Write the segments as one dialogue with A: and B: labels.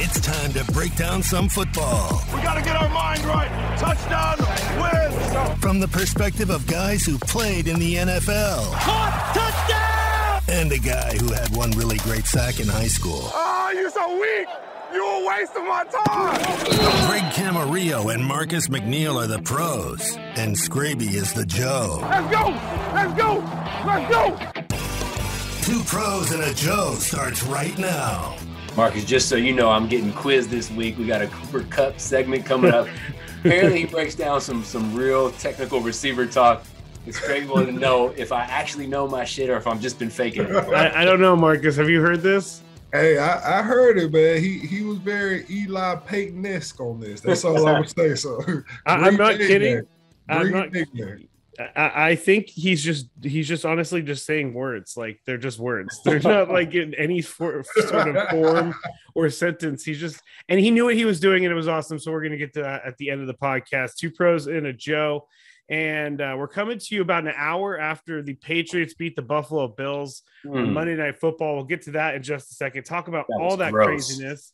A: It's time to break down some football.
B: We got to get our mind right. Touchdown, wins.
A: From the perspective of guys who played in the NFL.
B: Caught, touchdown!
A: And a guy who had one really great sack in high school.
B: Oh, you're so weak. You're a waste of my time.
A: Greg Camarillo and Marcus McNeil are the pros, and Scraby is the Joe.
B: Let's go. Let's go. Let's go.
A: Two Pros and a Joe starts right now.
C: Marcus, just so you know, I'm getting quizzed this week. We got a Cooper Kupp segment coming up. Apparently, he breaks down some real technical receiver talk. It's great to know if I actually know my shit or if I've just been faking it.
D: I don't know, Marcus. Have you heard this?
E: Hey, I heard it, man. He was very Eli Payton-esque on this. That's all I would say. So
D: I'm not kidding.
E: Man.
D: I think he's just honestly just saying words. Like they're just words. They're not like in any sort of form or sentence. And he knew what he was doing, and it was awesome. So we're gonna get to that at the end of the podcast. Two Pros and a Joe, and we're coming to you about an hour after the Patriots beat the Buffalo Bills on Monday Night Football. We'll get to that in just a second. Talk about all that craziness.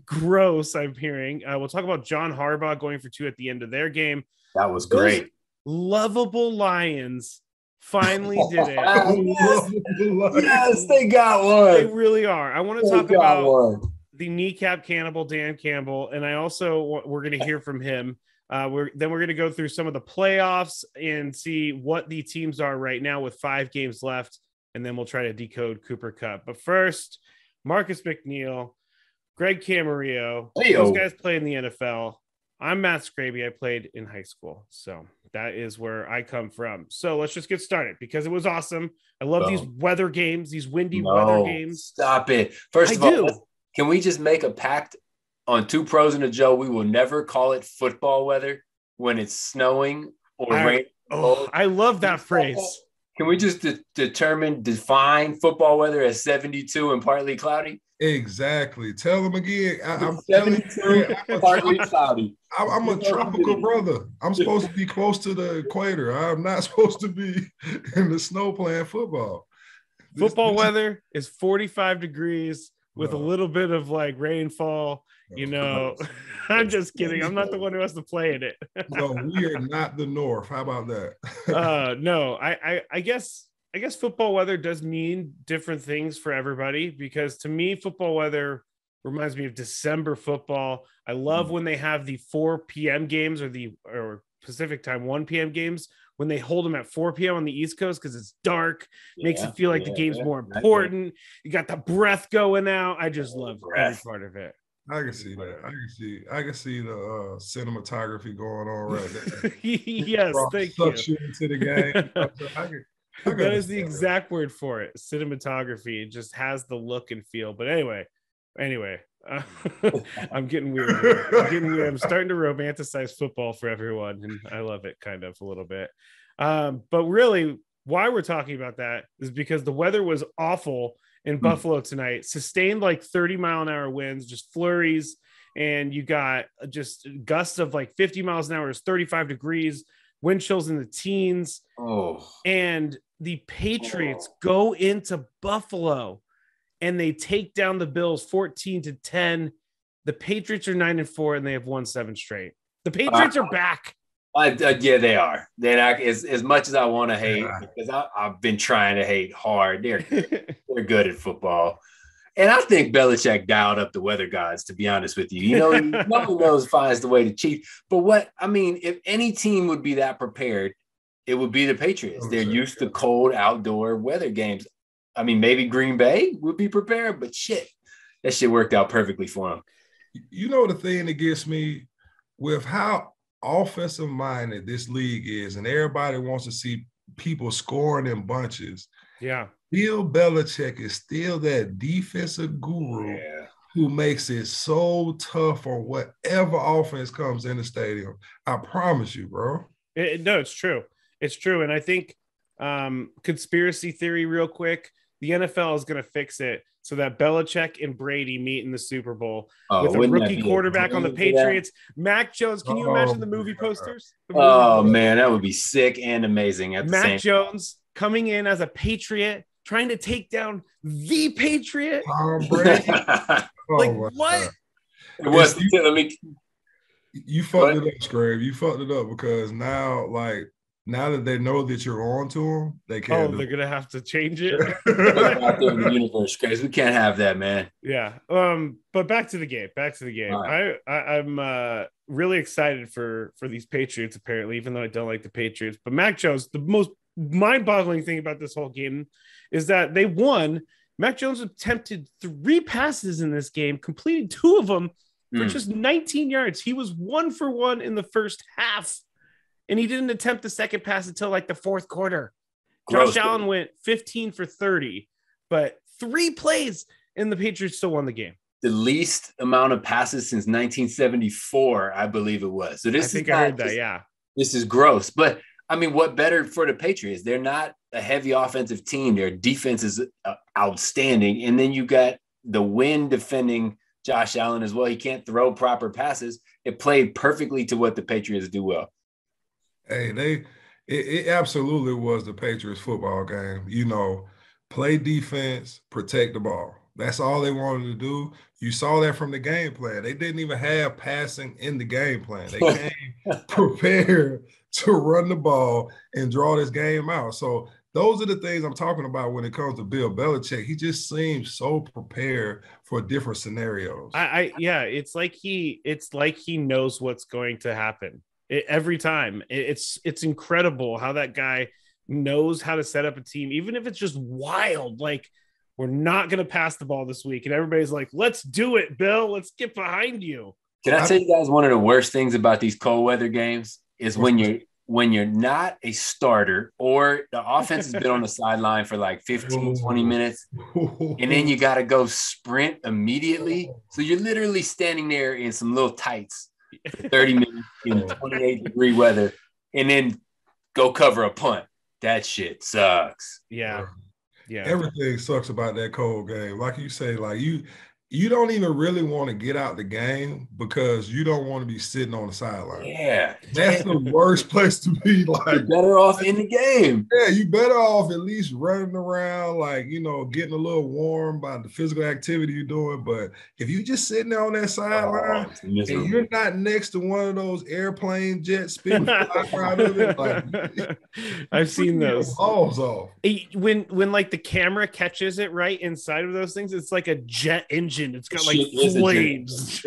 D: Gross, I'm hearing. We'll talk about John Harbaugh going for 2 at the end of their game.
C: That was great.
D: Lovable Lions finally did it.
C: Yes, they got one.
D: They really are. I want to talk about the kneecap cannibal Dan Campbell, and we're going to hear from him. We're going to go through some of the playoffs and see what the teams are right now with 5 games left, and then we'll try to decode Cooper Kupp. But first, Marcus McNeil, Greg Camarillo, those guys play in the NFL. I'm Matt Scraby. I played in high school, so that is where I come from. So let's just get started because it was awesome. I love these weather games, these windy weather games.
C: Stop it. First of all, can we just make a pact on Two Pros and a Joe? We will never call it football weather when it's snowing or raining.
D: I love that phrase.
C: Can we just define football weather as 72 and partly cloudy?
E: Exactly. Tell them again. I'm
C: 72 partly cloudy.
E: I'm a tropical brother. I'm supposed to be close to the equator. I'm not supposed to be in the snow playing football.
D: Football weather is 45 degrees with a little bit of like rainfall. You know, I'm just kidding. I'm not the one who has to play in it.
E: No, we are not the North. How about that?
D: No, I guess football weather does mean different things for everybody, because to me, football weather reminds me of December football. I love when they have the 4 p.m. games or Pacific time 1 p.m. games when they hold them at 4 p.m. on the East Coast because it's dark, makes it feel like the game's more important. You got the breath going out. I just love every part of it.
E: I can see that. I can see the cinematography going on right there.
D: Yes, thank you.
E: Into the game.
D: That is the exact word for it. Cinematography. It just has the look and feel. But anyway, I'm getting weird. I'm starting to romanticize football for everyone, and I love it kind of a little bit. But really, why we're talking about that is because the weather was awful in Buffalo tonight. Sustained like 30-mile-an-hour winds, just flurries, and you got just gusts of like 50 miles an hour. It's 35 degrees, wind chills in the teens. And the Patriots go into Buffalo and they take down the Bills 14-10. The Patriots are 9-4 and they have won 7 straight. The Patriots are back.
C: Yeah, they are. Then as much as I want to hate, because I've been trying to hate hard, they're good at football. And I think Belichick dialed up the weather gods, to be honest with you. No one knows finds the way to cheat. But if any team would be that prepared, it would be the Patriots. They're used to cold outdoor weather games. I mean, maybe Green Bay would be prepared, but that shit worked out perfectly for them.
E: You know the thing that gets me with how offensive minded this league is, and everybody wants to see people scoring in bunches.
D: Yeah.
E: Bill Belichick is still that defensive guru who makes it so tough on whatever offense comes in the stadium. I promise you, bro.
D: No, it's true. It's true. And I think conspiracy theory real quick, the NFL is going to fix it so that Belichick and Brady meet in the Super Bowl with a rookie quarterback on the Patriots. Mac Jones. Can you imagine the movie posters?
C: Man, that would be sick and amazing.
D: Mac Jones coming in as a Patriot, trying to take down the Patriot.
E: Brady.
D: What?
C: It was. Let me.
E: You fucked it up, Scrape. You fucked it up because now that they know that you're on to them, they can't.
D: Oh, they're gonna have to change it.
C: Out there in the universe, Grace. We can't have that, man.
D: Yeah. But back to the game. Right. I'm really excited for these Patriots, apparently, even though I don't like the Patriots. But Mac Jones, the most mind-boggling thing about this whole game is that they won. Mac Jones attempted 3 passes in this game, completed 2 of them for just 19 yards. He was 1 for 1 in the first half, and he didn't attempt the second pass until like the fourth quarter. Josh Allen went 15 for 30, but 3 plays, and the Patriots still won the game.
C: The least amount of passes since 1974, I believe it was. So this I heard that. Yeah, this is gross. But I mean, what better for the Patriots? They're not a heavy offensive team. Their defense is outstanding, and then you got the win defending Josh Allen as well. He can't throw proper passes. It played perfectly to what the Patriots do well.
E: Hey, it absolutely was the Patriots football game. You know, play defense, protect the ball. That's all they wanted to do. You saw that from the game plan. They didn't even have passing in the game plan. They came prepared to run the ball and draw this game out. So those are the things I'm talking about when it comes to Bill Belichick. He just seems so prepared for different scenarios.
D: It's like he knows what's going to happen every time. It's incredible how that guy knows how to set up a team, even if it's just wild. Like, we're not going to pass the ball this week, and everybody's like, "Let's do it, Bill. Let's get behind you."
C: Can I tell you guys one of the worst things about these cold weather games is when you're not a starter or the offense has been on the sideline for like 15, 20 minutes, and then you got to go sprint immediately. So you're literally standing there in some little tights for 30 minutes in 28-degree weather, and then go cover a punt. That shit sucks.
D: Yeah.
E: Everything sucks about that cold game. Like you say, like you don't even really want to get out the game because you don't want to be sitting on the sideline.
C: Yeah.
E: That's the worst place to be. Like,
C: you're better off in the game.
E: Yeah, you better off at least running around, like, you know, getting a little warm by the physical activity you're doing. But if you just sitting there on that sideline and you're not next to one of those airplane jets spinning out of it, like,
D: I've seen those.
E: Balls off.
D: When like the camera catches it right inside of those things, it's like a jet engine. It's got like flames.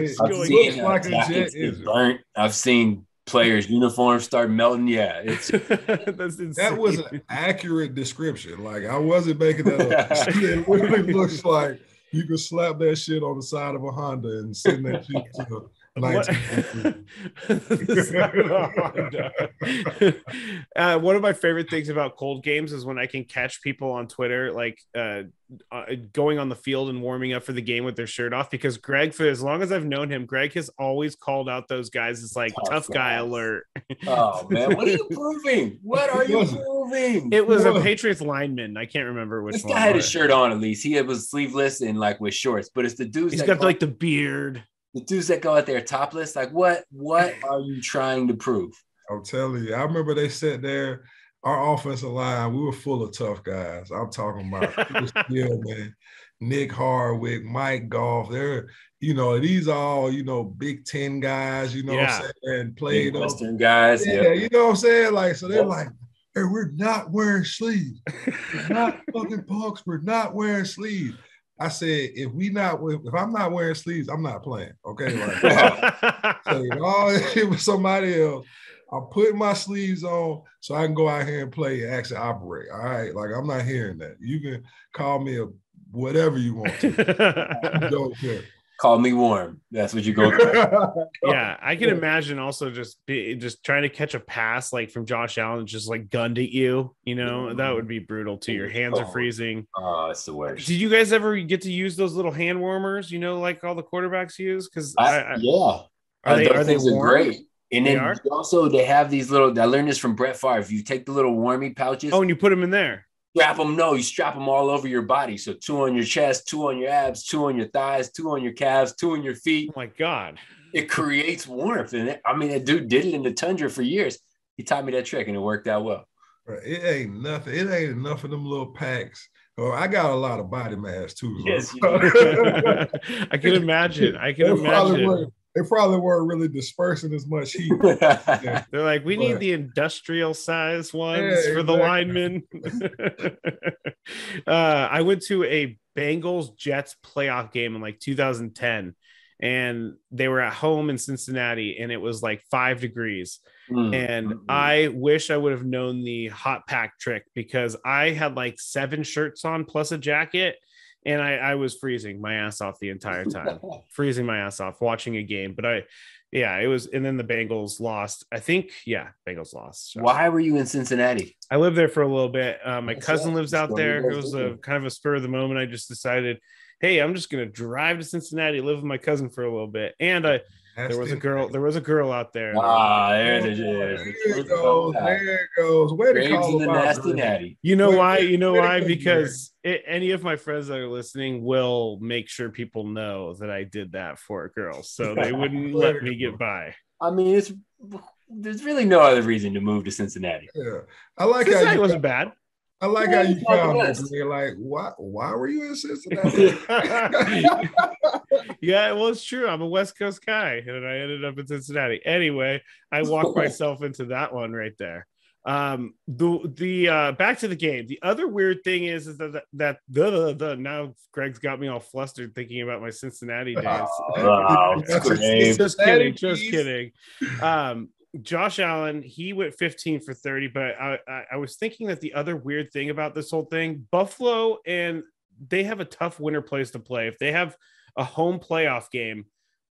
C: I've seen players' uniforms start melting. Yeah,
E: that was an accurate description. Like, I wasn't making that up. It really looks like you could slap that shit on the side of a Honda and send that shit to
D: one of my favorite things about cold games is when I can catch people on Twitter like going on the field and warming up for the game with their shirt off, because Greg, for as long as I've known him, Greg has always called out those guys as like tough guy alert.
C: Oh man, what are you proving? What are you proving?
D: It was a Patriots lineman. I can't remember which
C: this
D: one.
C: Guy had his shirt on at least. He was sleeveless and like with shorts, but it's the dudes.
D: He's got like the beard.
C: The dudes that go out there topless, like what are you trying to prove?
E: I'm telling you, I remember they sat there, our offensive line, we were full of tough guys. I'm talking about man, Nick Hardwick, Mike Goff. They're, you know, these are all, you know, Big Ten guys, you know what I'm saying, and played
C: Western guys.
E: Yeah, you know what I'm saying? Like, so they're like, hey, we're not wearing sleeves. We're not fucking punks. We're not wearing sleeves. I said, if I'm not wearing sleeves, I'm not playing. Okay. Like, so it was somebody else. I'm putting my sleeves on so I can go out here and play and actually operate. All right. Like, I'm not hearing that. You can call me whatever you want to. Don't care.
C: Call me warm. That's what you go to.
D: Yeah, I can imagine also just trying to catch a pass like from Josh Allen, just like gunned at you. You know, that would be brutal too. Your hands are freezing.
C: Oh, it's the worst.
D: Did you guys ever get to use those little hand warmers? You know, like all the quarterbacks use? Because
C: are they great? And then also they have these little. I learned this from Brett Favre. You take the little warmy pouches.
D: Oh, and you put them in there.
C: Strap them. No, you strap them all over your body. So 2 on your chest, 2 on your abs, 2 on your thighs, 2 on your calves, 2 on your feet.
D: Oh my God.
C: It creates warmth. And that dude did it in the tundra for years. He taught me that trick and it worked out well.
E: It ain't nothing. It ain't enough of them little packs Oh, I got a lot of body mass too.
C: Yes, you
D: I can imagine.
E: They probably weren't really dispersing as much heat.
D: They're like, we need the industrial size ones for the linemen. I went to a Bengals Jets playoff game in like 2010, and they were at home in Cincinnati, and it was like 5 degrees. And I wish I would have known the hot pack trick, because I had like 7 shirts on plus a jacket, and I was freezing my ass off the entire time, freezing my ass off watching a game. But it was, and then the Bengals lost. I think, Bengals lost. So.
C: Why were you in Cincinnati?
D: I lived there for a little bit. My cousin lives out there. It was a kind of a spur of the moment. I just decided, hey, I'm just going to drive to Cincinnati, live with my cousin for a little bit. And there was a girl out there.
C: There it goes.
E: There it goes. Way to call
C: the nasty natty.
D: You know why? Because any of my friends that are listening will make sure people know that I did that for a girl, so they wouldn't let me get by.
C: I mean, there's really no other reason to move to Cincinnati.
E: Yeah, I like
D: Cincinnati
E: how
D: wasn't bad.
E: I like how you found this. You're like, why were you in Cincinnati?
D: Yeah, well, it's true. I'm a West Coast guy, and I ended up in Cincinnati. Anyway, I walked myself into that one right there. The back to the game. The other weird thing is that now Greg's got me all flustered thinking about my Cincinnati days. Just kidding. Josh Allen, he went 15 for 30, but I was thinking that the other weird thing about this whole thing, Buffalo, and they have a tough winter place to play. If they have a home playoff game,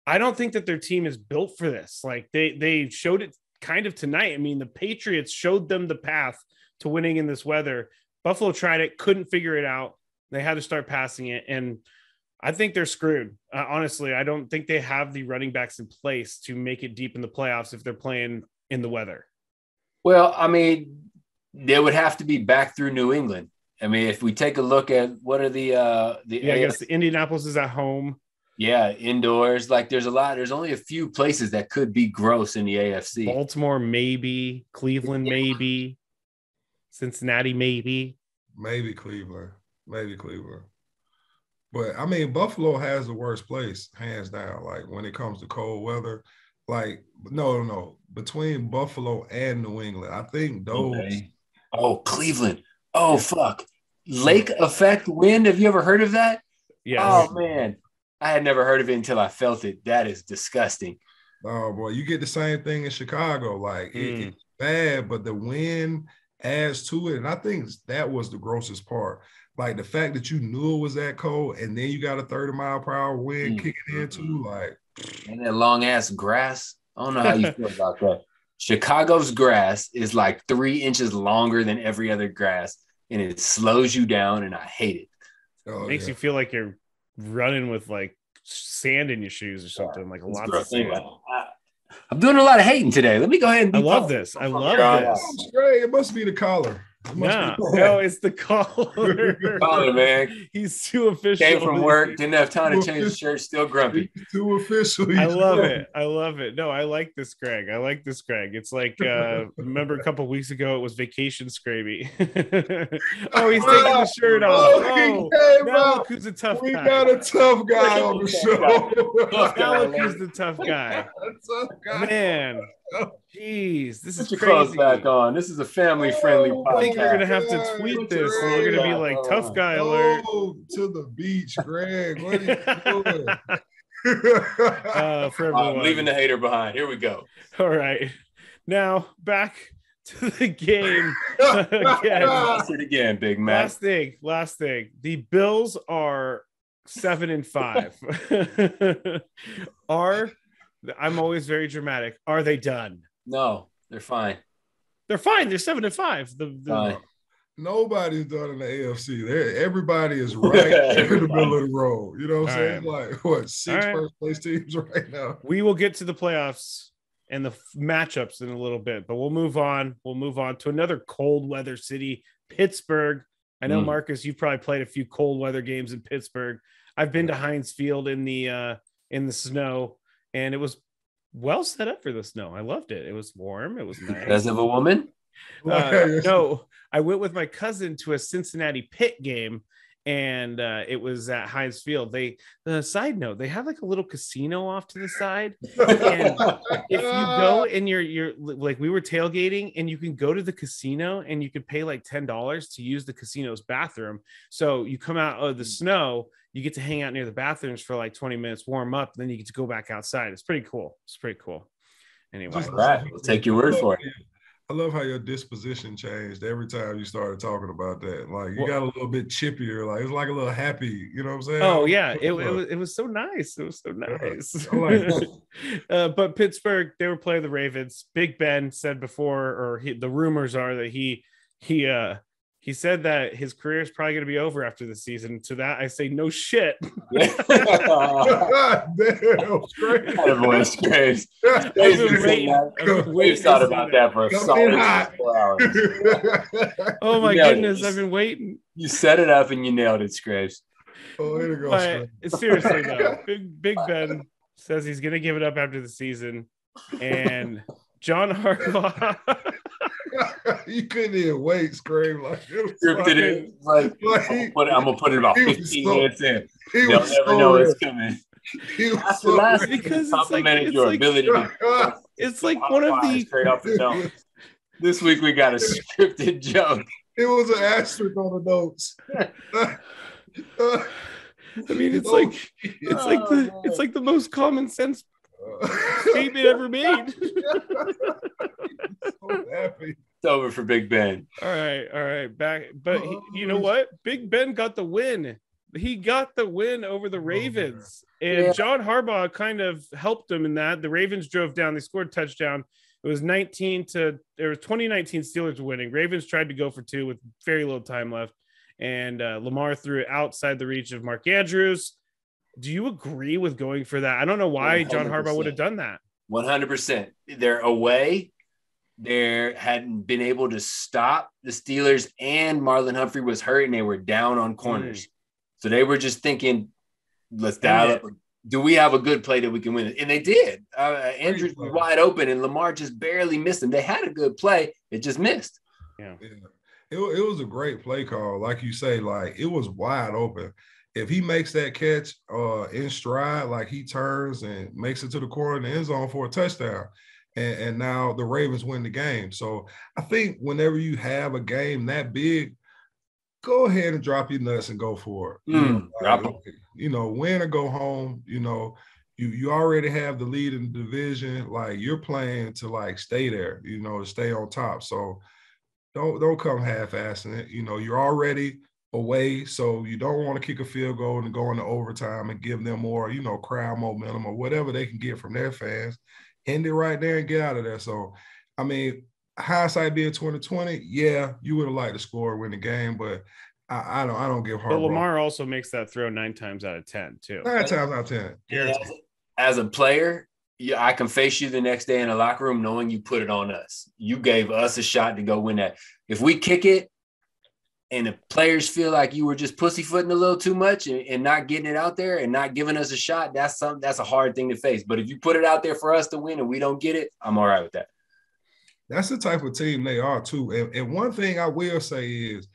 D: I don't think that their team is built for this. Like they showed it kind of tonight. I mean, the Patriots showed them the path to winning in this weather. Buffalo tried it, couldn't figure it out. They had to start passing it, and I think they're screwed. Honestly, I don't think they have the running backs in place to make it deep in the playoffs if they're playing in the weather.
C: Well, I mean, they would have to be back through New England. I mean, if we take a look at what are I
D: guess the Indianapolis is at home.
C: Yeah, indoors. Like there's only a few places that could be gross in the AFC.
D: Baltimore, maybe. Cleveland, maybe. Cincinnati, maybe.
E: Maybe Cleveland. But I mean, Buffalo has the worst place, hands down. Like when it comes to cold weather, like no, between Buffalo and New England, I think those.
C: Okay. Oh, Cleveland. Oh, fuck. Lake effect wind. Have you ever heard of that?
D: Yes.
C: Oh man, I had never heard of it until I felt it. That is disgusting.
E: Oh boy, you get the same thing in Chicago. Like it's bad, but the wind adds to it, and I think that was the grossest part. Like the fact that you knew it was that cold, and then you got a 30-mile-per-hour wind kicking in too. Like,
C: and that long ass grass. I don't know how you feel about that. Chicago's grass is like 3 inches longer than every other grass, and it slows you down, and I hate it.
D: It makes you feel like you're running with like sand in your shoes or something, like lots of sand.
C: I'm doing a lot of hating today. Let me go ahead and
D: I love this.
E: It's great. It must be the collar.
D: No, it's the collar.
C: Collar, man.
D: He's too official.
C: Came from work, didn't have time to change his shirt, still grumpy.
E: Too official.
D: I love it. No, I like this, Greg. It's like remember a couple of weeks ago it was vacation Scraby. Oh, he's taking the shirt off. Oh, now look who's the tough guy.
E: We got a tough guy on the show.
D: Now look who's the tough guy. Man. Jeez, this is
C: Put your
D: crazy.
C: clothes back on. This is a family-friendly podcast.
D: I think we're gonna have to tweet this. And we're gonna be like, "Tough guy alert."
E: To the beach, Greg. What are you doing?
D: For everyone.
C: I'm leaving the hater behind. Here we go.
D: All right, now back to the game.
C: Again, Big Mac.
D: Last thing. The Bills are 7-5. I'm always very dramatic. Are they done?
C: No, they're fine.
D: They're fine. They're 7-5.
E: Nobody's done in the AFC. Everybody is right in the middle of the road. You know what I'm saying?
D: Right.
E: Like what? 6 first place teams right now.
D: We will get to the playoffs and the matchups in a little bit, but we'll move on. We'll move on to another cold weather city, Pittsburgh. I know, Marcus, you've probably played a few cold weather games in Pittsburgh. I've been to Heinz Field in the snow. And it was well set up for the snow. I loved it. It was warm. It was nice.
C: Because of a woman?
D: No, I went with my cousin to a Cincinnati Pitt game, and it was at Heinz Field. Side note, they have like a little casino off to the side, and if you go and you're like, we were tailgating, and you can go to the casino and you can pay like $10 to use the casino's bathroom. So you come out of the snow, you get to hang out near the bathrooms for like 20 minutes, warm up, then you get to go back outside. It's pretty cool. Anyway,
C: all right, we'll take your word for it.
E: I love how your disposition changed every time you started talking about that. Like you got a little bit chippier, like it's like a little happy, you know what I'm saying?
D: Oh yeah, it was so nice. It was so nice. But Pittsburgh, they were playing the Ravens. Big Ben said before, or the rumors are that he said that his career is probably going to be over after the season. To that, I say no shit.
E: Damn, great.
C: Everyone's great. We've thought about that for a solid 4 hours.
D: Oh my goodness, I've been waiting.
C: You set it up and you nailed it, Scrapes.
E: Oh, there you go.
D: But seriously though, Big Ben says he's going to give it up after the season, and John Harbaugh.
E: You couldn't even wait, Scream. Like,
C: scripted it. Like, I'm gonna put it about 15 minutes in. They'll never know it's coming.
D: Because it's like one of the
C: straight off the dome. This week we got a scripted joke.
E: It was an asterisk on the notes.
D: I mean, it's like the most common sense statement ever made.
E: So happy.
C: It's over for Big Ben.
D: All right, back. But you know what? Big Ben got the win. He got the win over the Ravens, and John Harbaugh kind of helped him in that. The Ravens drove down. They scored a touchdown. It was 2019 Steelers winning. Ravens tried to go for 2 with very little time left, and Lamar threw it outside the reach of Mark Andrews. Do you agree with going for that? I don't know why 100%. John Harbaugh would have done that.
C: 100%. They're away. They hadn't been able to stop the Steelers, and Marlon Humphrey was hurt, and they were down on corners. So they were just thinking, let's dial up. Do we have a good play that we can win it? And they did. Andrews was wide open, and Lamar just barely missed him. They had a good play. It just missed.
E: Yeah. It was a great play call. Like you say, like it was wide open. If he makes that catch in stride, like he turns and makes it to the corner in the end zone for a touchdown, and now the Ravens win the game. So I think whenever you have a game that big, go ahead and drop your nuts and go for it. Win or go home. You already have the lead in the division. Like you're playing to like stay there, to stay on top. So don't come half-assing it. You're already away, so you don't want to kick a field goal and go into overtime and give them more, crowd momentum or whatever they can get from their fans. End it right there and get out of there. So, I mean, hindsight being 2020, yeah, you would have liked to score, win the game, but I don't give Harbaugh.
D: But Lamar also makes that throw 9 times out of 10 too.
E: 9 times out of 10.
C: As a player, I can face you the next day in the locker room knowing you put it on us. You gave us a shot to go win that. If we kick it and the players feel like you were just pussyfooting a little too much and not getting it out there and not giving us a shot, that's a hard thing to face. But if you put it out there for us to win and we don't get it, I'm all right with that.
E: That's the type of team they are too. And one thing I will say is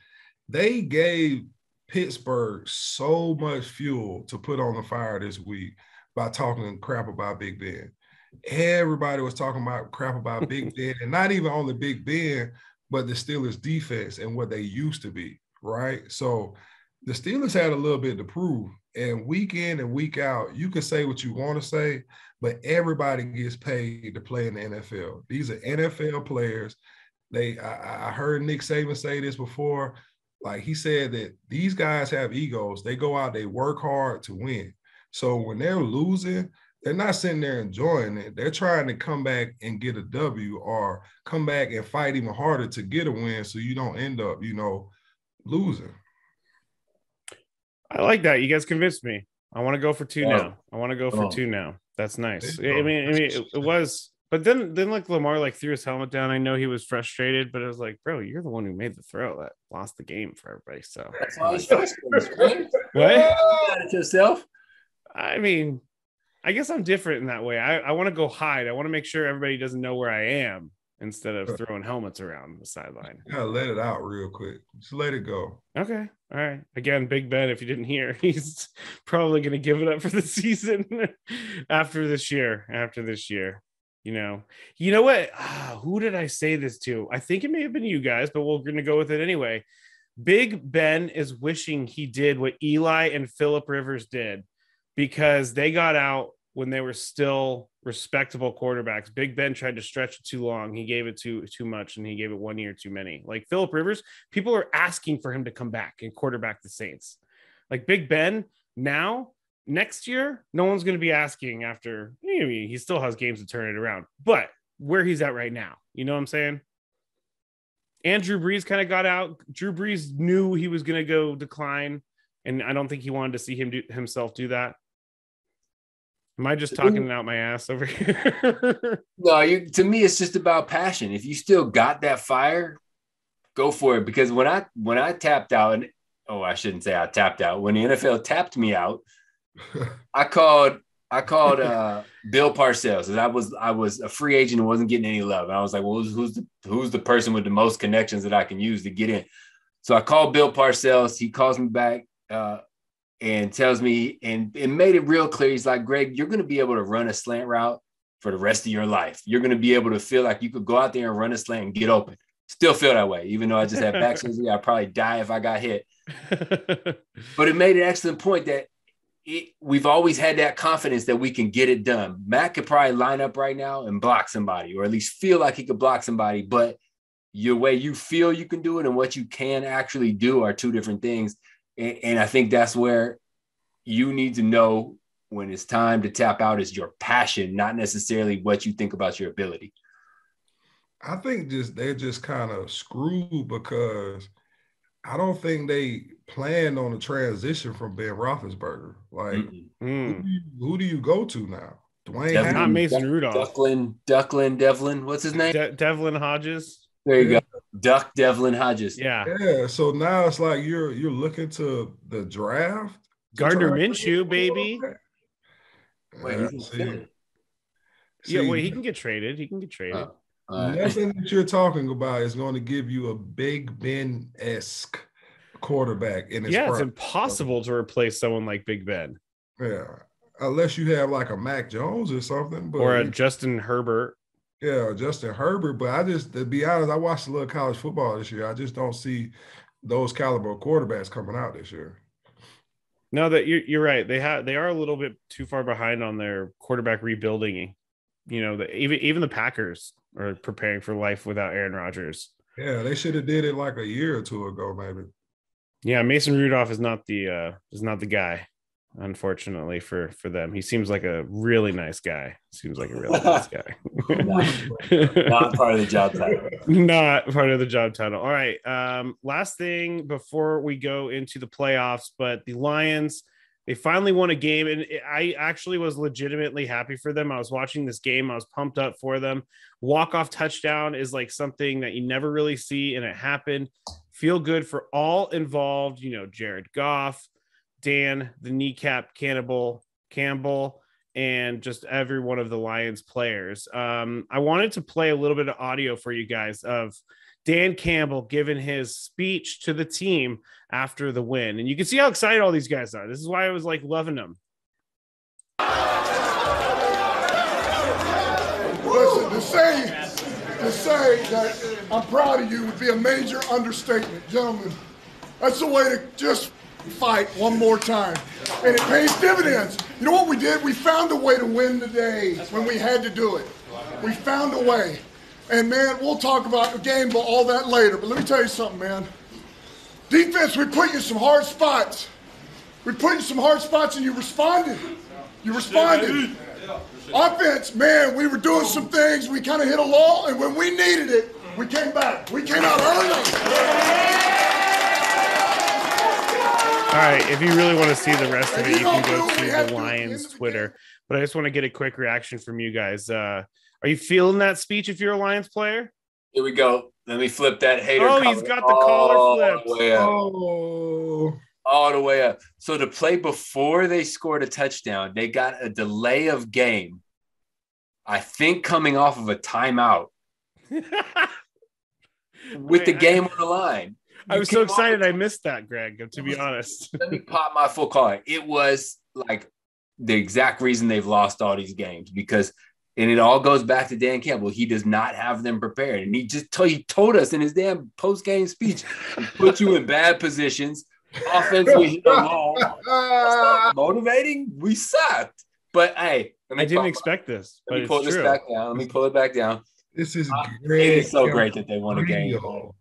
E: they gave Pittsburgh so much fuel to put on the fire this week by talking crap about Big Ben. Everybody was talking about crap about Big Ben, and not even only Big Ben, but the Steelers defense and what they used to be, right? So the Steelers had a little bit to prove, and week in and week out, you can say what you want to say, but everybody gets paid to play in the NFL. These are NFL players. I heard Nick Saban say this before. Like he said that these guys have egos. They go out, they work hard to win. So when they're losing, they're not sitting there enjoying it. They're trying to come back and get a W or come back and fight even harder to get a win so you don't end up, losing.
D: I like that. You guys convinced me. I want to go for 2 now. I want to go for 2 now. That's nice. I mean, it was, but then like Lamar like threw his helmet down. I know he was frustrated, but it was like, bro, you're the one who made the throw that lost the game for everybody. So
C: that's why I was frustrated.
D: What?
C: You got it yourself.
D: I mean, I guess I'm different in that way. I want to go hide. I want to make sure everybody doesn't know where I am. instead of throwing helmets around the sideline.
E: Yeah, let it out real quick. Just let it go. Okay.
D: All right. Again, Big Ben, if you didn't hear, he's probably going to give it up for the season after this year. You know what? Who did I say this to? I think it may have been you guys, but we're going to go with it anyway. Big Ben is wishing he did what Eli and Phillip Rivers did, because they got out when they were still respectable quarterbacks. Big Ben tried to stretch it too long. He gave it too much, and he gave it 1 year too many. Like Phillip Rivers, people are asking for him to come back and quarterback the Saints. Like Big Ben now, next year, no one's going to be asking after. He still has games to turn it around, but where he's at right now, you know what I'm saying? And Drew Brees kind of got out. Drew Brees knew he was going to go decline, and I don't think he wanted to see himself do that. Am I just talking out my ass over here?
C: No, to me, it's just about passion. If you still got that fire, go for it. Because when I tapped out, I shouldn't say I tapped out. When the NFL tapped me out, I called Bill Parcells, and I was a free agent and wasn't getting any love. And I was like, well, who's the person with the most connections that I can use to get in? So I called Bill Parcells. He calls me back and tells me, and it made it real clear. He's like, Greg, you're going to be able to run a slant route for the rest of your life. You're going to be able to feel like you could go out there and run a slant and get open. Still feel that way, even though I just had back surgery. I'd probably die if I got hit. But it made an excellent point that we've always had that confidence that we can get it done. Matt could probably line up right now and block somebody, or at least feel like he could block somebody, but your way you feel you can do it and what you can actually do are two different things. And I think that's where you need to know when it's time to tap out is your passion, not necessarily what you think about your ability.
E: I think they're just kind of screwed because I don't think they planned on the transition from Ben Roethlisberger. Like, who do you go to now? Dwayne,
D: not Mason Rudolph.
C: Devlin. What's his name?
D: Devlin Hodges.
C: There you go. Devlin Hodges.
E: Yeah. So now it's like you're looking to the draft.
D: Gardner Minshew, baby.
C: Wait, he's in
D: he can get traded.
E: Nothing that you're talking about is going to give you a Big Ben-esque quarterback in his prime.
D: It's impossible to replace someone like Big Ben.
E: Yeah, unless you have like a Mac Jones or something.
D: Or a Justin Herbert.
E: Yeah, Justin Herbert. But to be honest, I watched a little college football this year. I just don't see those caliber quarterbacks coming out this year.
D: No, that you're right. They are a little bit too far behind on their quarterback rebuilding. Even the Packers are preparing for life without Aaron Rodgers.
E: Yeah, they should have did it like a year or two ago, maybe.
D: Yeah, Mason Rudolph is not the guy, unfortunately for them. He seems like a really nice guy. Not
C: part of the job title.
D: Not part of the job title. All right. Last thing before we go into the playoffs, but the Lions, they finally won a game, and I actually was legitimately happy for them. I was watching this game. I was pumped up for them. Walk-off touchdown is like something that you never really see, and it happened. Feel good for all involved. Jared Goff, Dan, the kneecap Campbell, and just every one of the Lions players. I wanted to play a little bit of audio for you guys of Dan Campbell giving his speech to the team after the win. And you can see how excited all these guys are. This is why I was like loving them.
F: Listen, to say that I'm proud of you would be a major understatement. Gentlemen, that's the way to just fight one more time. And it pays dividends. You know what we did? We found a way to win today when we had to do it. We found a way. And, man, we'll talk about the game, but all that later. But let me tell you something, man. Defense, we put you in some hard spots. We put you in some hard spots, and you responded. Offense, man, we were doing some things. We kind of hit a lull, and when we needed it, we came back. We came out early.
D: All right, if you really want to see the rest of it, you can go to the Lions Twitter. But I just want to get a quick reaction from you guys. Are you feeling that speech if you're a Lions player?
C: Here we go. Let me flip that hater.
D: Oh, he's got the collar flipped.
C: All the way up. So the play before they scored a touchdown, they got a delay of game, I think coming off of a timeout. with the game on the line.
D: I was so excited I missed that, Greg, to be honest.
C: Let me pop my full card. It was like the exact reason they've lost all these games because, and it all goes back to Dan Campbell. He does not have them prepared. And he told us in his damn post-game speech, he put you in bad positions. Offense, we hit a wall. That's not motivating. We sucked. But hey,
D: I didn't expect this.
C: Let me pull this back down. Let me pull it back down.
E: This is
C: great. It is so great that they won a game.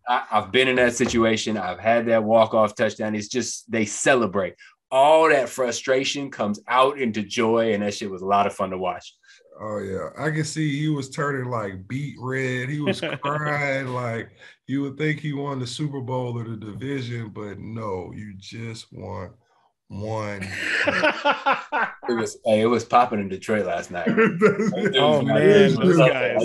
C: I've been in that situation. I've had that walk-off touchdown. It's just they celebrate. All that frustration comes out into joy, and that shit was a lot of fun to watch.
E: Oh, yeah. I can see he was turning like beet red. He was crying like you would think he won the Super Bowl or the division, but no, you just won one.
C: It was popping in Detroit last night.
D: Oh, man. Those guys.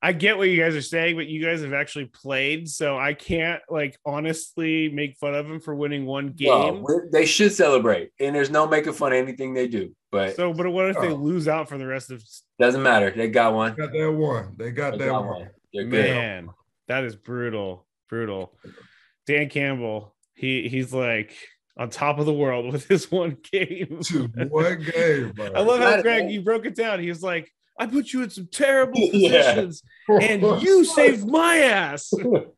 D: I get what you guys are saying, but you guys have actually played, so I can't honestly make fun of them for winning one game.
C: Well, they should celebrate, and there's no making fun of anything they do. But
D: what if they lose out for the rest of?
C: Doesn't matter. They got one.
E: Got that one. They got that one.
C: They're good.
D: Man, that is brutal. Dan Campbell, he's like on top of the world with his one game.
E: One game. Bro.
D: I love how Greg, you broke it down. He was like, I put you in some terrible positions, and you saved my ass. What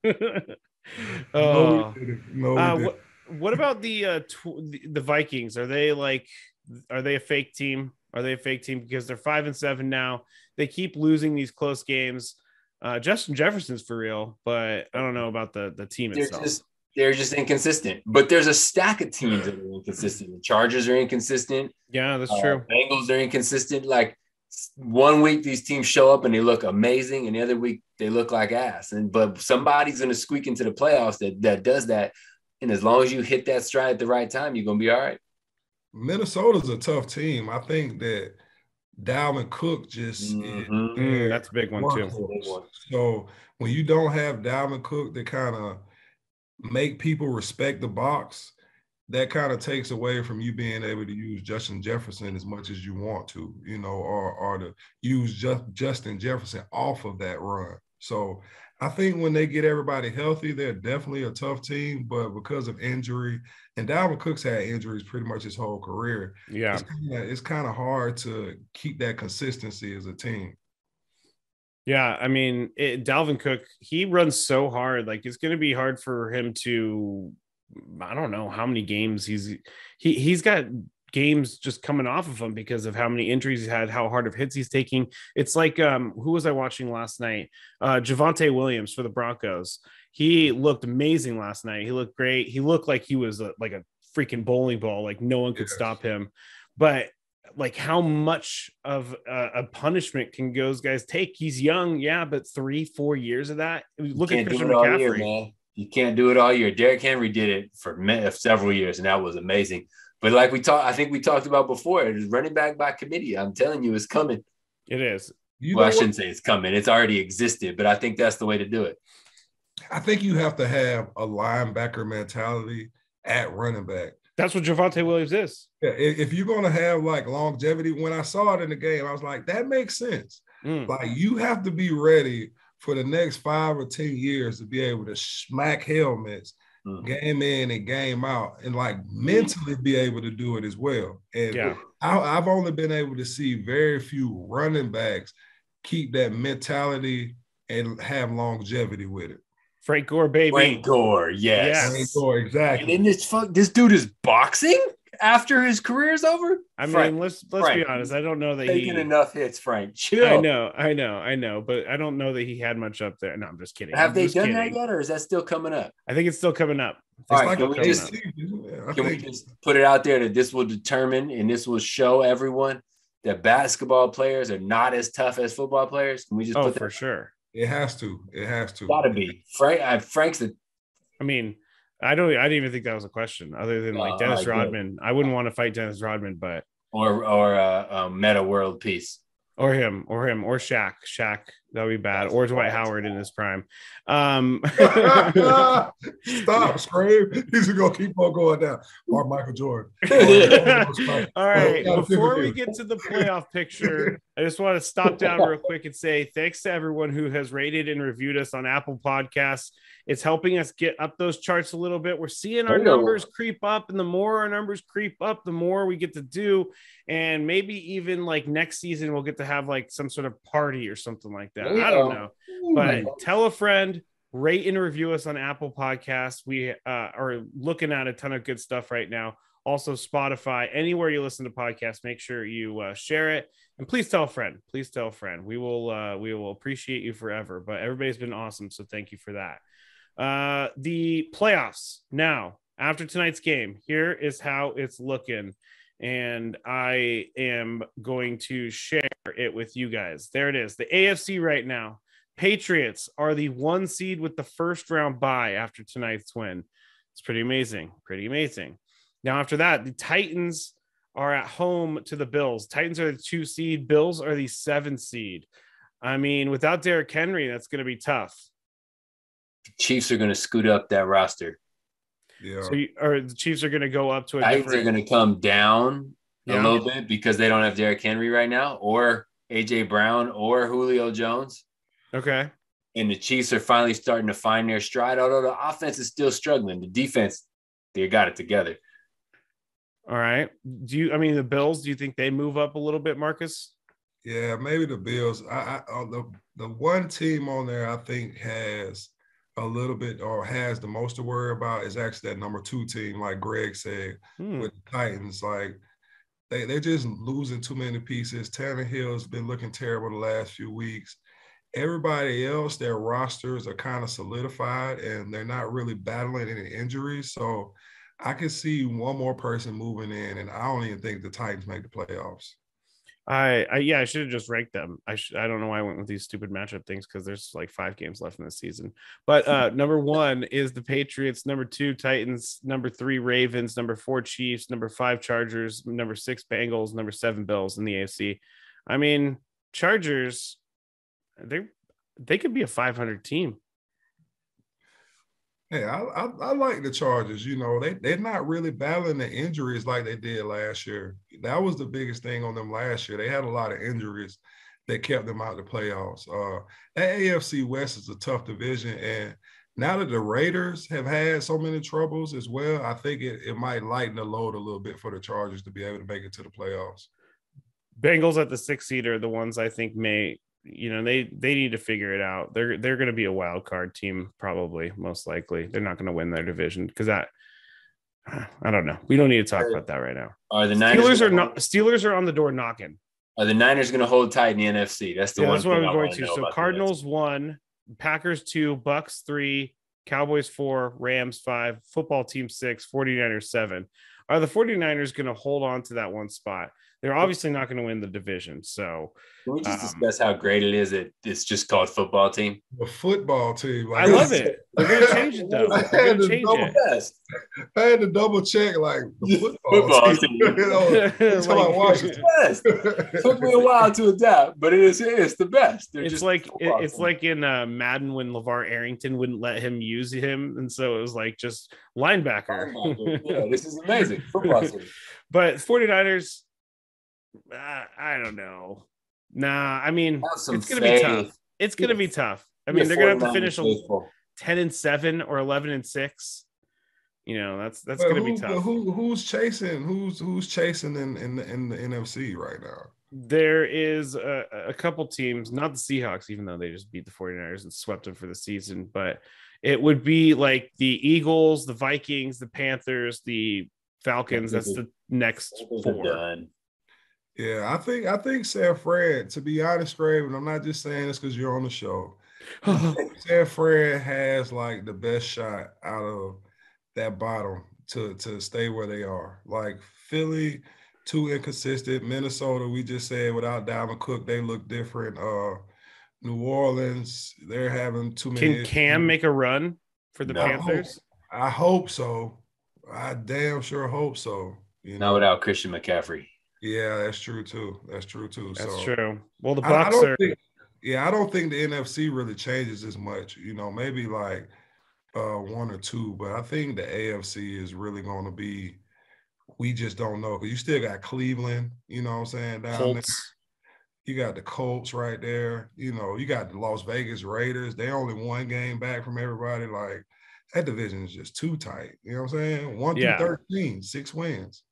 D: about the Vikings? Are they a fake team? Because they're 5-7 now. They keep losing these close games. Justin Jefferson's for real, but I don't know about the team itself.
C: They're just inconsistent. But there's a stack of teams that are inconsistent. The Chargers are inconsistent.
D: Yeah, that's true.
C: Bengals are inconsistent. Like, one week these teams show up and they look amazing, and the other week they look like ass. But somebody's going to squeak into the playoffs that does that. And as long as you hit that stride at the right time, you're going to be all right.
E: Minnesota's a tough team. I think that Dalvin Cook just
D: that's a big one too.
E: So when you don't have Dalvin Cook to kind of make people respect the box, that kind of takes away from you being able to use Justin Jefferson as much as you want to, or to use Justin Jefferson off of that run. So I think when they get everybody healthy, they're definitely a tough team, but because of injury, and Dalvin Cook's had injuries pretty much his whole career.
D: Yeah.
E: It's kind of hard to keep that consistency as a team.
D: Yeah, I mean, Dalvin Cook, he runs so hard. It's going to be hard for him to, I don't know how many games he's got games just coming off of him because of how many injuries he's had, how hard of hits he's taking. It's like, who was I watching last night? Javonte Williams for the Broncos. He looked amazing last night. He looked great. He looked like he was like a freaking bowling ball. Like no one could stop him. But how much of a punishment can those guys take? He's young, yeah, but 3-4 years of that. Look at Christian McCaffrey.
C: Year, man. You can't do it all year. Derrick Henry did it for several years, and that was amazing. But I think we talked about before, it is running back by committee. I'm telling you, it's coming.
D: It is.
C: I shouldn't say it's coming. It's already existed, but I think that's the way to do it.
E: I think you have to have a linebacker mentality at running back.
D: That's what Javonte Williams is.
E: Yeah, if you're going to have longevity, when I saw it in the game, I was like, that makes sense. You have to be ready for the next 5 or 10 years to be able to smack helmets game in and game out and mentally be able to do it as well. And I've only been able to see very few running backs keep that mentality and have longevity with it.
D: Frank Gore, baby.
C: Frank Gore, yes.
E: Frank Gore, exactly.
C: And this dude is boxing after his career is over?
D: I mean, let's be honest. I don't know that he's
C: taking enough hits, Frank. Chill.
D: I know, but I don't know that he had much up there. No, I'm just kidding.
C: Have they done that yet, or is that still coming up?
D: I think it's still coming up.
C: All right, can we just put it out there that this will determine and this will show everyone that basketball players are not as tough as football players? Can we just put that
D: for sure?
E: It has to.
C: Gotta be. Frank's the.
D: I mean, I didn't even think that was a question. Other than Dennis Rodman, I wouldn't want to fight Dennis Rodman, but
C: or Meta World Peace,
D: or him, or Shaq. Shaq That would be bad. Or Dwight Howard in his prime.
E: Stop, Scream. He's going to keep on going down. Or Michael Jordan.
D: All right. Before we get to the playoff picture, I just want to stop down real quick and say thanks to everyone who has rated and reviewed us on Apple Podcasts. It's helping us get up those charts a little bit. We're seeing our numbers creep up, and the more our numbers creep up, the more we get to do. And maybe even like next season, we'll get to have like some sort of party or something like that. I don't know. But tell a friend, rate and review us on Apple Podcasts. We are looking at a ton of good stuff right now. Also, Spotify, anywhere you listen to podcasts, make sure you share it. And please tell a friend. Please tell a friend. We will appreciate you forever. But everybody's been awesome, so thank you for that. The playoffs now, after tonight's game, here is how it's looking. And I am going to share it with you guys. There it is. The AFC right now. Patriots are the 1 seed with the first round bye after tonight's win. It's pretty amazing. Pretty amazing. Now, after that, the Titans are at home to the Bills. Titans are the 2 seed. Bills are the 7 seed. I mean, without Derrick Henry, that's going to be tough.
C: The Chiefs are going to scoot up that roster.
E: Yeah.
D: So the Chiefs are going to go up to a
C: Titans are going to come down a little bit because they don't have Derrick Henry right now, or AJ Brown, or Julio Jones.
D: Okay.
C: And the Chiefs are finally starting to find their stride, although the offense is still struggling. The defense, they got it together.
D: All right. The Bills, do you think they move up a little bit, Marcus?
E: Yeah, maybe the Bills. The one team on there I think has a little bit or has the most to worry about is actually that number 2 team, like Greg said, with the Titans. Like they're just losing too many pieces. Tannehill's been looking terrible the last few weeks. Everybody else, their rosters are kind of solidified and they're not really battling any injuries. So I can see one more person moving in, and I don't even think the Titans make the playoffs.
D: I should have just ranked them. I don't know why I went with these stupid matchup things because there's like 5 games left in the season. But number 1 is the Patriots, number 2 Titans, number 3 Ravens, number 4 Chiefs, number 5 Chargers, number 6 Bengals, number 7 Bills in the AFC. I mean, Chargers, they could be a 500 team.
E: Hey, I like the Chargers. You know, they're not really battling the injuries like they did last year. That was the biggest thing on them last year. They had a lot of injuries that kept them out of the playoffs. That AFC West is a tough division, and now that the Raiders have had so many troubles as well, I think it might lighten the load a little bit for the Chargers to be able to make it to the playoffs.
D: Bengals at the 6th seed are the ones I think may. They need to figure it out. They're going to be a wild card team, probably, most likely. They're not going to win their division because I don't know. We don't need to talk about that right now.
C: Are the Niners
D: Steelers are on the door knocking.
C: Are the Niners going to hold tight in the NFC? That's the one.
D: That's what I'm going to.
C: So
D: Cardinals 1, Packers 2, Bucks 3, Cowboys 4, Rams 5, football team 6, 49ers 7. Are the 49ers going to hold on to that one spot? They're obviously not going to win the division. So
C: can we just discuss how great it is that it's just called football team?
E: The football team.
D: I love it. They're going to change it, though.
E: I had to double check, like, the football team.
C: It took me a while to adapt, but it's the best.
D: It's like in Madden when LeVar Arrington wouldn't let him use him. And so it was like just linebacker.
C: Yeah, this is amazing. Football team.
D: But 49ers, I don't know. Nah, I mean, it's going to be tough. It's going to be tough. I mean, they're going to have to finish 10-7 or 11-6. That's going to be tough.
E: Who's chasing? Who's chasing in the NFC right now?
D: There is a couple teams, not the Seahawks, even though they just beat the 49ers and swept them for the season, but it would be like the Eagles, the Vikings, the Panthers, the Falcons. That's the next 4.
E: Yeah, I think San Fran, to be honest, Greg, and I'm not just saying this because you're on the show. San Fran has like the best shot out of that bottom to stay where they are. Like Philly, too inconsistent. Minnesota, we just said without Dalvin Cook, they look different. New Orleans, they're having too many.
D: Can Cam make a run for the Panthers?
E: I hope so. I damn sure hope so.
C: Not without Christian McCaffrey.
E: Yeah, that's true too. That's true.
D: That's true. Well, the Bucks are.
E: Yeah, I don't think the NFC really changes as much. Maybe like one or two, but I think the AFC is really going to be. We just don't know because you still got Cleveland. You know what I'm saying down
D: Colts.
E: there. You got the Colts right there. You got the Las Vegas Raiders. They only one game back from everybody. Like, that division is just too tight. You know what I'm saying? 1 through 13, 6 wins.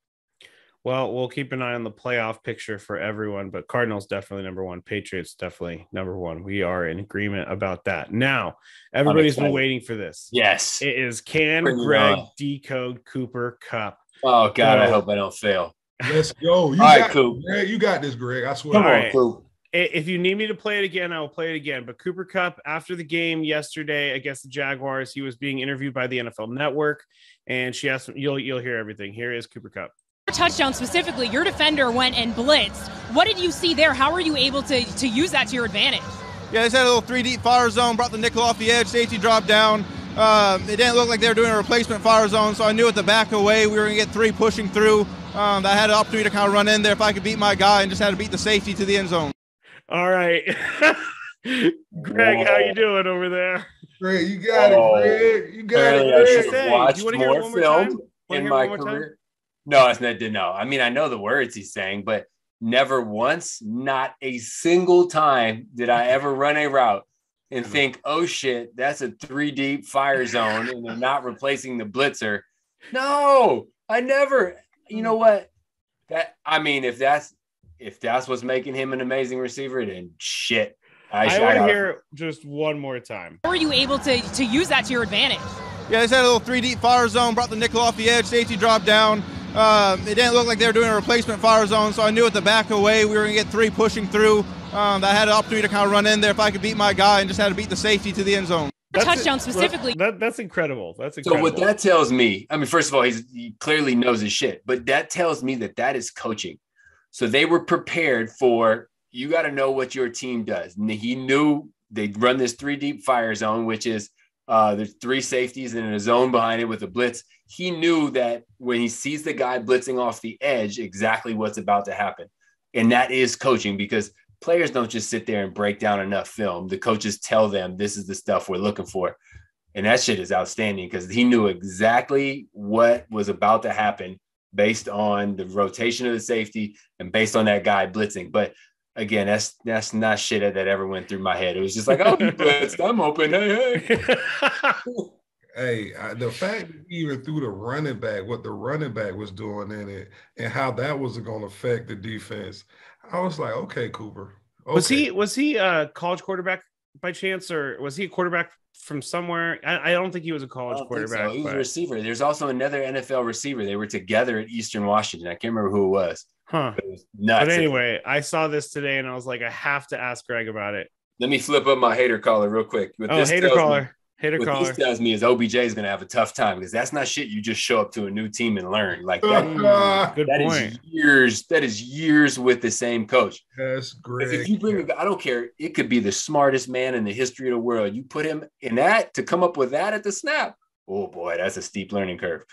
D: Well, we'll keep an eye on the playoff picture for everyone, but Cardinals definitely number one. Patriots definitely number one. We are in agreement about that. Now, everybody's been waiting for this.
C: Yes.
D: It is can Greg decode Cooper Kupp?
C: Oh, God, I hope I don't fail.
E: Let's go. You got this, Greg. I swear.
C: Come on, Coop.
D: If you need me to play it again, I will play it again. But Cooper Kupp, after the game yesterday against the Jaguars, he was being interviewed by the NFL Network, and she asked him, you'll hear everything. Here is Cooper Kupp.
G: Touchdown specifically, your defender went and blitzed. What did you see there? How were you able to use that to your advantage?
H: Yeah, they just had a little 3-deep fire zone, brought the nickel off the edge, safety dropped down. It didn't look like they were doing a replacement fire zone, so I knew at the back away we were going to get 3 pushing through. I had an opportunity to kind of run in there if I could beat my guy and just had to beat the safety to the end zone.
D: All right. Greg, how you doing over there?
E: Greg, you got it, Greg. You got it, Greg.
C: I should have watched more film in my
D: Time?
C: career. No, it's not. No, I mean, I know the words he's saying, but never once, not a single time did I ever run a route and think, oh shit, that's a 3-deep fire zone and they're not replacing the blitzer. No, I never. You know what? If that's what's making him an amazing receiver, then shit.
D: I want to hear just one more time.
G: How were you able to use that to your advantage?
H: Yeah, they just had a little 3-deep fire zone, brought the nickel off the edge, safety dropped down. It didn't look like they were doing a replacement fire zone, so I knew at the back away we were going to get 3 pushing through. I had an opportunity to kind of run in there if I could beat my guy and just had to beat the safety to the end zone.
G: Touchdown specifically.
D: That's incredible.
C: So what that tells me, I mean, first of all, he clearly knows his shit, but that tells me that is coaching. So they were prepared for, you got to know what your team does. And he knew they'd run this 3-deep fire zone, which is there's 3 safeties and a zone behind it with a blitz. He knew that when he sees the guy blitzing off the edge, exactly what's about to happen. And that is coaching, because players don't just sit there and break down enough film. The coaches tell them this is the stuff we're looking for. And that shit is outstanding because he knew exactly what was about to happen based on the rotation of the safety and based on that guy blitzing. But again, that's not shit that ever went through my head. It was just like, oh, he blitzed, I'm open. Hey.
E: Hey, the fact that he even threw the running back, what the running back was doing in it, and how that was going to affect the defense, I was like, okay, Cooper. Okay.
D: Was he a college quarterback by chance, or was he a quarterback from somewhere? I don't think he was a college quarterback.
C: So. He was a receiver. There's also another NFL receiver. They were together at Eastern Washington. I can't remember who it was.
D: Huh.
C: It was nuts.
D: But anyway, I saw this today and I was like, I have to ask Greg about it.
C: Let me flip up my hater caller real quick.
D: Hater caller.
C: This tells me is OBJ is going to have a tough time, because that's not shit you just show up to a new team and learn. Like that.
D: Good point.
C: Is years. That is years with the same coach.
E: That's great.
C: If you bring I don't care. It could be the smartest man in the history of the world. You put him in that to come up with that at the snap. Oh boy, that's a steep learning curve.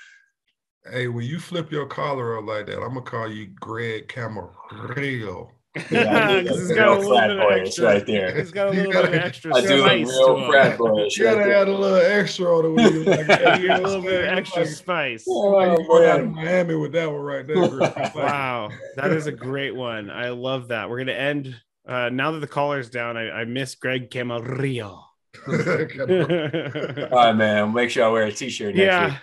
E: Hey, when you flip your collar up like that, I'm gonna call you Greg Camarillo.
C: Yeah,
D: he's got a little bit of extra
C: right there.
D: He's got a little bit of extra
C: I do
D: spice
C: real frat boyish.
E: You gotta add a little extra on it.
D: You get a little bit of extra spice.
E: You went out of Miami with that one right there.
D: Wow, that is a great one. I love that. We're gonna end now that the caller's down. I miss Greg Camarillo.
C: All right, man. Make sure I wear a t-shirt next week.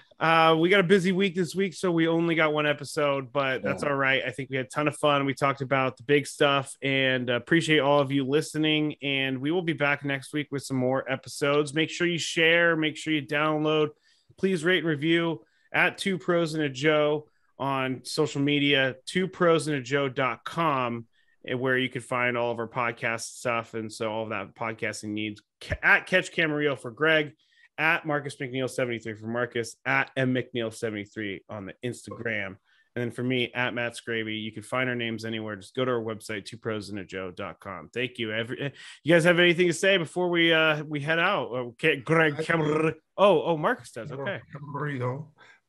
D: We got a busy week this week, so we only got one episode, but that's all right. I think we had a ton of fun. We talked about the big stuff, and appreciate all of you listening, and we will be back next week with some more episodes. Make sure you share, make sure you download, please rate and review at 2 Pros and a Joe on social media, 2prosandAjoe.com, where you can find all of our podcast stuff, and so all of that podcasting needs. At Catch Camarillo for Greg, at Marcus McNeil 73 for Marcus, at McNeil 73 on the Instagram, and then for me at Matt Scraby. You can find our names anywhere. Just go to our website, 2prosandAjoe.com. Thank you. You guys have anything to say before we head out? Okay, Greg Camarillo. Oh, Marcus does. Okay,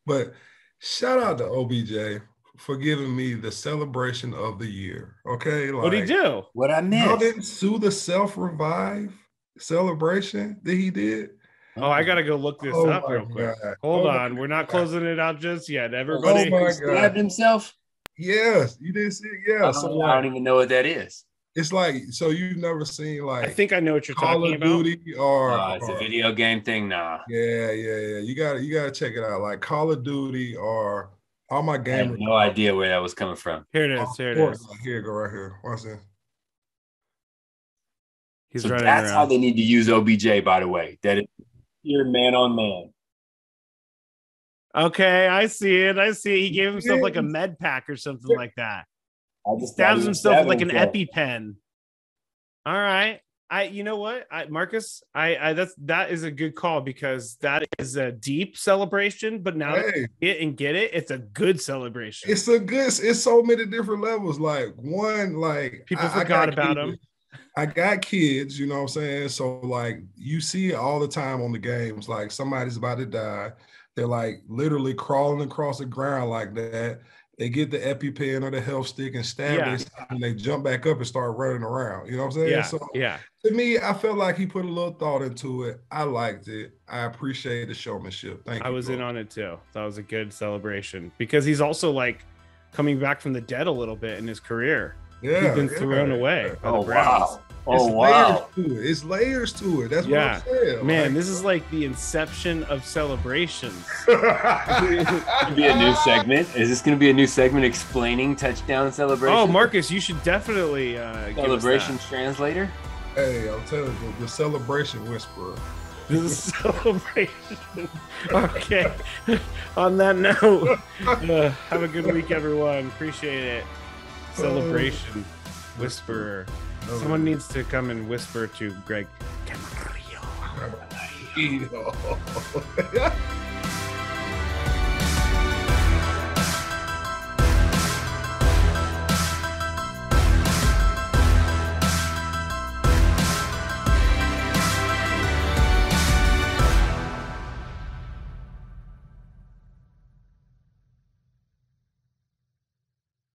E: but shout out to OBJ for giving me the celebration of the year. Okay, like,
D: What'd he do?
C: What I
E: y'all
C: missed?
E: didn't sue the self-revive celebration that he did.
D: Oh, I gotta go look this
E: Oh
D: up
E: my
D: real quick.
E: God.
D: Hold
E: Oh
D: on,
E: my
D: we're not
E: God.
D: closing it out just yet.
E: Oh
D: Everybody,
E: my
C: Stabbed
E: God.
C: himself?
E: Yes, you didn't see it. Yeah, so
C: I
E: like,
C: don't even know what that is.
E: it's like, so you've never seen
D: I
E: like
D: think I know what you're
E: Call
D: talking
E: of
D: about.
E: Duty or
C: It's a video game thing. Nah,
E: yeah. You gotta check it out. Like Call of Duty or all my
C: I
E: gamers.
C: had no idea where that was coming from.
D: Here it is. Here it is.
E: Here you go, right here. Watch this.
D: He's
C: So
D: running
C: that's how
D: around.
C: they need to use OBJ, by the way. That is your man on man.
D: Okay, I see it. I see it. He gave himself like a med pack or something like that.
C: I
D: He
C: just
D: stabs
C: thought he was
D: himself with like
C: stabbing
D: an
C: himself.
D: EpiPen. All right. You know what? Marcus, that is a good call because that is a deep celebration, but now that you get it, it's a good celebration.
E: It's so many different levels. Like one, like
D: People forgot about
E: kids.
D: him.
E: I got kids, you know what I'm saying? So like you see it all the time on the games, like somebody's about to die. They're like literally crawling across the ground like that. They get the EpiPen or the health stick and stab themselves, and they jump back up and start running around. You know what I'm saying?
D: Yeah,
E: So
D: yeah.
E: to me, I felt like he put a little thought into it. I liked it. I appreciate the showmanship. Thank you.
D: I was in on it too. That was a good celebration because he's also like coming back from the dead a little bit in his career.
E: Yeah,
D: he's been thrown away by the Browns.
C: Wow. Oh, wow.
E: It's layers to it. That's what
D: Yeah,
E: I'm saying.
D: man,
E: Like,
D: this is like the inception of celebrations.
C: Could be a new segment. Is this going to be a new segment explaining touchdown celebration?
D: Oh, Marcus, you should definitely
C: celebration translator.
E: Hey, I'm telling you, the celebration whisperer.
D: This is celebration. Okay. On that note, have a good week, everyone. Appreciate it. Celebration whisperer. Someone needs to come and whisper to Greg Camarillo.